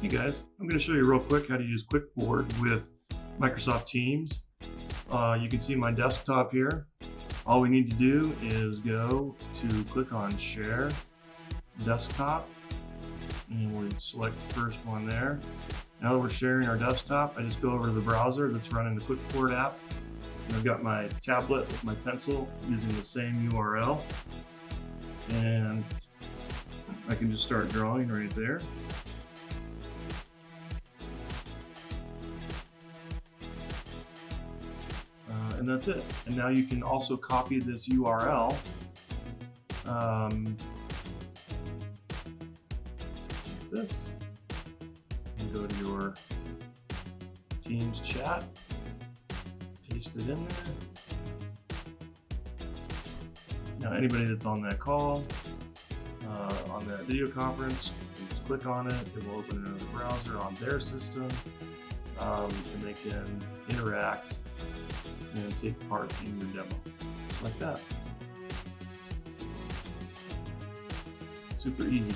Hey guys, I'm going to show you real quick how to use QWIKboard with Microsoft Teams. You can see my desktop here. All we need to do is go to click on Share Desktop, and we select the first one there. Now that we're sharing our desktop, I just go over to the browser that's running the QWIKboard app. And I've got my tablet with my pencil using the same URL, and I can just start drawing right there. And that's it. And now you can also copy this URL this, and go to your Teams chat, paste it in there. Now anybody that's on that call, on that video conference, you just click on it, it will open another browser on their system, and they can interact and take part in your demo, just like that. Super easy.